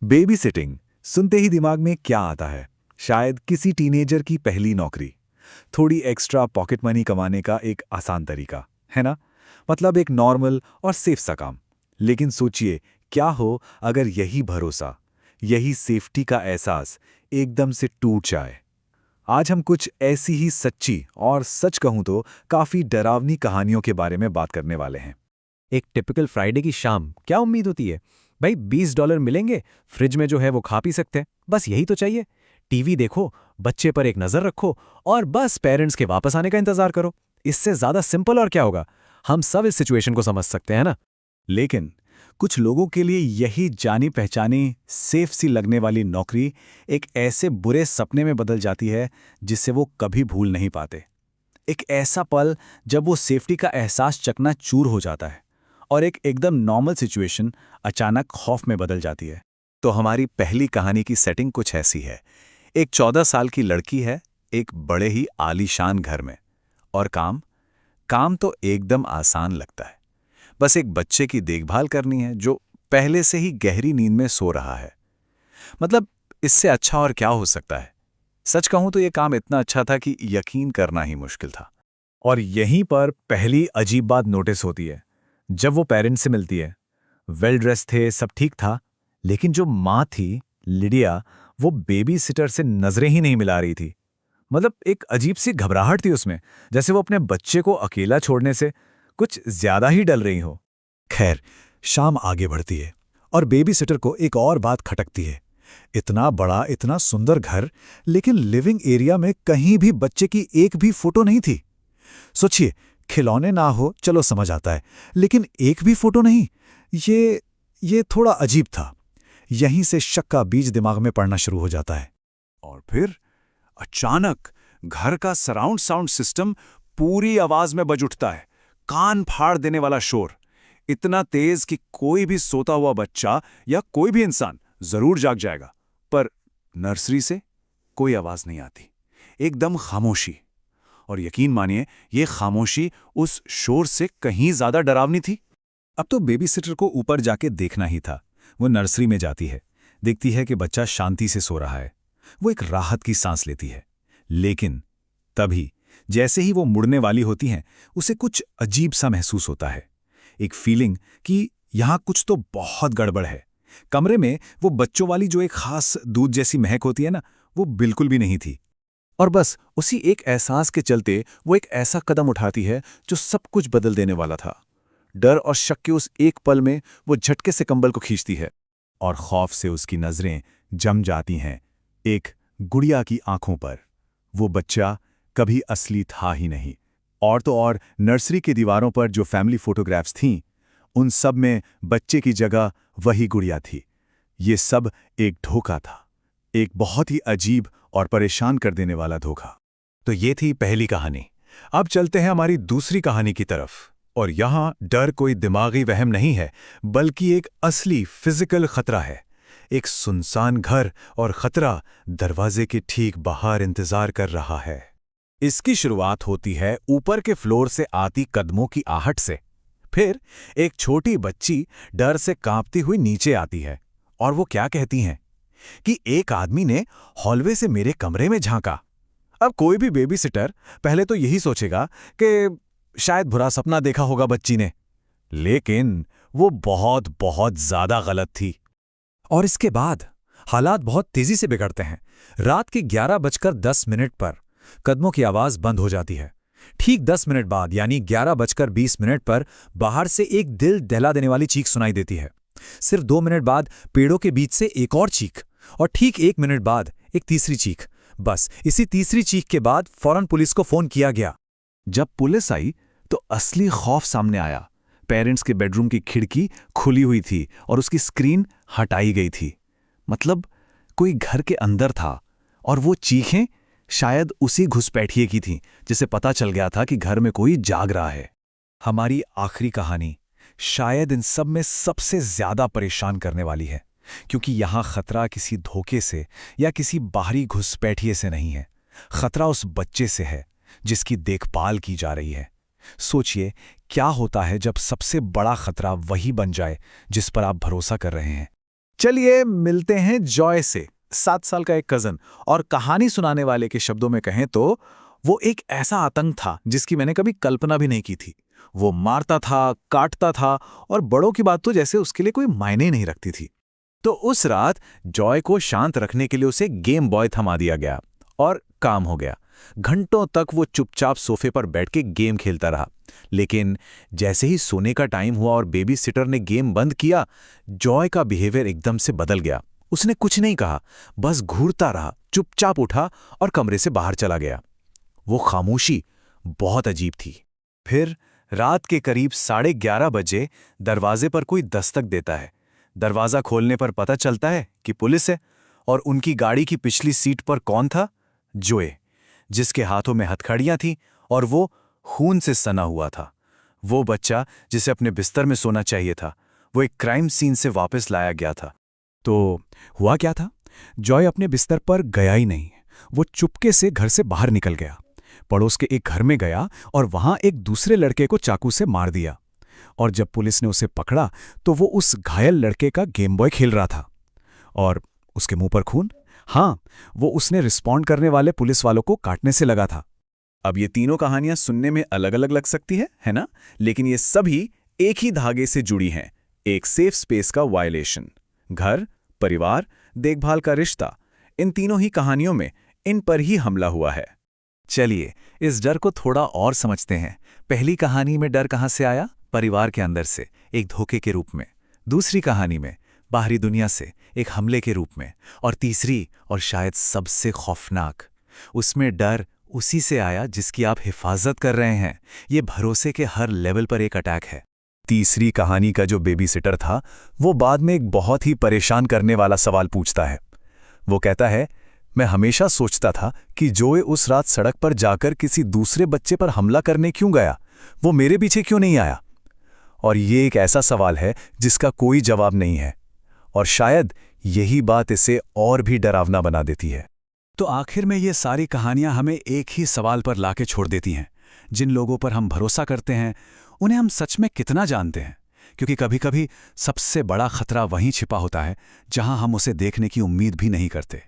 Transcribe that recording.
Baby sitting सुनते ही दिमाग में क्या आता है? शायद किसी टीनेजर की पहली नौकरी, थोड़ी एक्स्ट्रा पॉकेट मनी कमाने का एक आसान तरीका, है ना? मतलब एक नॉर्मल और सेफ सा काम। लेकिन सोचिए, क्या हो अगर यही भरोसा, यही सेफ्टी का एहसास एकदम से टूट जाए? आज हम कुछ ऐसी ही सच्ची और सच कहूं तो काफी डरावनी कहानियों के बारे में बात करने वाले हैं। एक टिपिकल फ्राइडे की शाम क्या उम्मीद होती है? भाई $20 मिलेंगे, फ्रिज में जो है वो खा पी सकते हैं, बस यही तो चाहिए। टीवी देखो, बच्चे पर एक नज़र रखो और बस पेरेंट्स के वापस आने का इंतजार करो। इससे ज़्यादा सिंपल और क्या होगा? हम सब इस सिचुएशन को समझ सकते हैं ना। लेकिन कुछ लोगों के लिए यही जानी पहचानी सेफ सी लगने वाली नौकरी एक ऐसे बुरे सपने में बदल जाती है जिसे वो कभी भूल नहीं पाते। एक ऐसा पल जब वो सेफ्टी का एहसास चकनाचूर हो जाता है और एक एकदम नॉर्मल सिचुएशन अचानक खौफ में बदल जाती है। तो हमारी पहली कहानी की सेटिंग कुछ ऐसी है। एक 14 साल की लड़की है, एक बड़े ही आलीशान घर में। और काम काम तो एकदम आसान लगता है। बस एक बच्चे की देखभाल करनी है जो पहले से ही गहरी नींद में सो रहा है। मतलब इससे अच्छा और क्या हो सकता है? सच कहूं तो यह काम इतना अच्छा था कि यकीन करना ही मुश्किल था। और यहीं पर पहली अजीब बात नोटिस होती है। जब वो पेरेंट्स से मिलती है, वेल ड्रेस थे, सब ठीक था, लेकिन जो माँ थी, लिडिया, वो बेबी सिटर से नजरें ही नहीं मिला रही थी। मतलब एक अजीब सी घबराहट थी उसमें, जैसे वो अपने बच्चे को अकेला छोड़ने से कुछ ज्यादा ही डल रही हो। खैर, शाम आगे बढ़ती है और बेबी सिटर को एक और बात खटकती है। इतना बड़ा, इतना सुंदर घर, लेकिन लिविंग एरिया में कहीं भी बच्चे की एक भी फोटो नहीं थी। सोचिए, खिलौने ना हो चलो समझ आता है, लेकिन एक भी फोटो नहीं। ये थोड़ा अजीब था। यहीं से शक का बीज दिमाग में पड़ना शुरू हो जाता है। और फिर अचानक घर का सराउंड साउंड सिस्टम पूरी आवाज में बज उठता है। कान फाड़ देने वाला शोर, इतना तेज कि कोई भी सोता हुआ बच्चा या कोई भी इंसान जरूर जाग जाएगा। पर नर्सरी से कोई आवाज नहीं आती, एकदम खामोशी। और यकीन मानिए, ये खामोशी उस शोर से कहीं ज्यादा डरावनी थी। अब तो बेबी सिटर को ऊपर जाके देखना ही था। वो नर्सरी में जाती है, देखती है कि बच्चा शांति से सो रहा है। वो एक राहत की सांस लेती है। लेकिन तभी जैसे ही वो मुड़ने वाली होती हैं, उसे कुछ अजीब सा महसूस होता है। एक फीलिंग कि यहां कुछ तो बहुत गड़बड़ है। कमरे में वो बच्चों वाली जो एक खास दूध जैसी महक होती है ना, वो बिल्कुल भी नहीं थी। और बस उसी एक एहसास के चलते वो एक ऐसा कदम उठाती है जो सब कुछ बदल देने वाला था। डर और शक के उस एक पल में वो झटके से कंबल को खींचती है और खौफ से उसकी नजरें जम जाती हैं एक गुड़िया की आंखों पर। वो बच्चा कभी असली था ही नहीं। और तो और नर्सरी की दीवारों पर जो फैमिली फोटोग्राफ्स थीं, उन सब में बच्चे की जगह वही गुड़िया थी। ये सब एक धोखा था, एक बहुत ही अजीब और परेशान कर देने वाला धोखा। तो ये थी पहली कहानी। अब चलते हैं हमारी दूसरी कहानी की तरफ। और यहां डर कोई दिमागी वहम नहीं है, बल्कि एक असली फिजिकल खतरा है। एक सुनसान घर और खतरा दरवाजे के ठीक बाहर इंतजार कर रहा है। इसकी शुरुआत होती है ऊपर के फ्लोर से आती कदमों की आहट से। फिर एक छोटी बच्ची डर से कांपती हुई नीचे आती है और वो क्या कहती हैं कि एक आदमी ने हॉलवे से मेरे कमरे में झांका। अब कोई भी बेबी सिटर पहले तो यही सोचेगा कि शायद बुरा सपना देखा होगा बच्ची ने, लेकिन वो बहुत बहुत ज्यादा गलत थी। और इसके बाद हालात बहुत तेजी से बिगड़ते हैं। रात के 11:10 पर कदमों की आवाज बंद हो जाती है। ठीक 10 मिनट बाद यानी 11:20 पर बाहर से एक दिल दहला देने वाली चीख सुनाई देती है। सिर्फ 2 मिनट बाद पेड़ों के बीच से एक और चीख, और ठीक 1 मिनट बाद एक तीसरी चीख। बस इसी तीसरी चीख के बाद फौरन पुलिस को फोन किया गया। जब पुलिस आई तो असली खौफ सामने आया। पेरेंट्स के बेडरूम की खिड़की खुली हुई थी और उसकी स्क्रीन हटाई गई थी। मतलब कोई घर के अंदर था और वो चीखें शायद उसी घुसपैठिए की थीं, जिसे पता चल गया था कि घर में कोई जाग रहा है। हमारी आखिरी कहानी शायद इन सब में सबसे ज्यादा परेशान करने वाली है, क्योंकि यहां खतरा किसी धोखे से या किसी बाहरी घुसपैठिए से नहीं है। खतरा उस बच्चे से है जिसकी देखभाल की जा रही है। सोचिए, क्या होता है जब सबसे बड़ा खतरा वही बन जाए जिस पर आप भरोसा कर रहे हैं। चलिए मिलते हैं जॉय से, 7 साल का एक कजन। और कहानी सुनाने वाले के शब्दों में कहें तो वो एक ऐसा आतंक था जिसकी मैंने कभी कल्पना भी नहीं की थी। वो मारता था, काटता था, और बड़ों की बात तो जैसे उसके लिए कोई मायने ही नहीं रखती थी। तो उस रात जॉय को शांत रखने के लिए उसे गेम बॉय थमा दिया गया और काम हो गया। घंटों तक वो चुपचाप सोफे पर बैठ के गेम खेलता रहा। लेकिन जैसे ही सोने का टाइम हुआ और बेबी सिटर ने गेम बंद किया, जॉय का बिहेवियर एकदम से बदल गया। उसने कुछ नहीं कहा, बस घूरता रहा, चुपचाप उठा और कमरे से बाहर चला गया। वो खामोशी बहुत अजीब थी। फिर रात के करीब 11:30 बजे दरवाजे पर कोई दस्तक देता है। दरवाजा खोलने पर पता चलता है कि पुलिस है। और उनकी गाड़ी की पिछली सीट पर कौन था? जोए, जिसके हाथों में हथकड़ियां थीं और वो खून से सना हुआ था। वो बच्चा जिसे अपने बिस्तर में सोना चाहिए था, वो एक क्राइम सीन से वापस लाया गया था। तो हुआ क्या था? जॉय अपने बिस्तर पर गया ही नहीं। वो चुपके से घर से बाहर निकल गया, पड़ोस के एक घर में गया और वहां एक दूसरे लड़के को चाकू से मार दिया। और जब पुलिस ने उसे पकड़ा तो वो उस घायल लड़के का गेम बॉय खेल रहा था। और उसके मुंह पर खून। हाँ, वो उसने रिस्पॉन्ड करने वाले पुलिस वालों को काटने से लगा था। अब ये तीनों कहानियां सुनने में अलग अलग लग सकती है ना? लेकिन ये सभी एक ही धागे से जुड़ी हैं, एक सेफ स्पेस का वायलेशन। घर, परिवार, देखभाल का रिश्ता, इन तीनों ही कहानियों में इन पर ही हमला हुआ है। चलिए इस डर को थोड़ा और समझते हैं। पहली कहानी में डर कहां से आया? परिवार के अंदर से, एक धोखे के रूप में। दूसरी कहानी में बाहरी दुनिया से, एक हमले के रूप में। और तीसरी और शायद सबसे खौफनाक, उसमें डर उसी से आया जिसकी आप हिफाजत कर रहे हैं। ये भरोसे के हर लेवल पर एक अटैक है। तीसरी कहानी का जो बेबी सिटर था, वो बाद में एक बहुत ही परेशान करने वाला सवाल पूछता है। वो कहता है, मैं हमेशा सोचता था कि जोए उस रात सड़क पर जाकर किसी दूसरे बच्चे पर हमला करने क्यों गया? वो मेरे पीछे क्यों नहीं आया? और ये एक ऐसा सवाल है जिसका कोई जवाब नहीं है। और शायद यही बात इसे और भी डरावना बना देती है। तो आखिर में ये सारी कहानियां हमें एक ही सवाल पर लाके छोड़ देती हैं। जिन लोगों पर हम भरोसा करते हैं, उन्हें हम सच में कितना जानते हैं? क्योंकि कभी-कभी सबसे बड़ा खतरा वहीं छिपा होता है जहां हम उसे देखने की उम्मीद भी नहीं करते।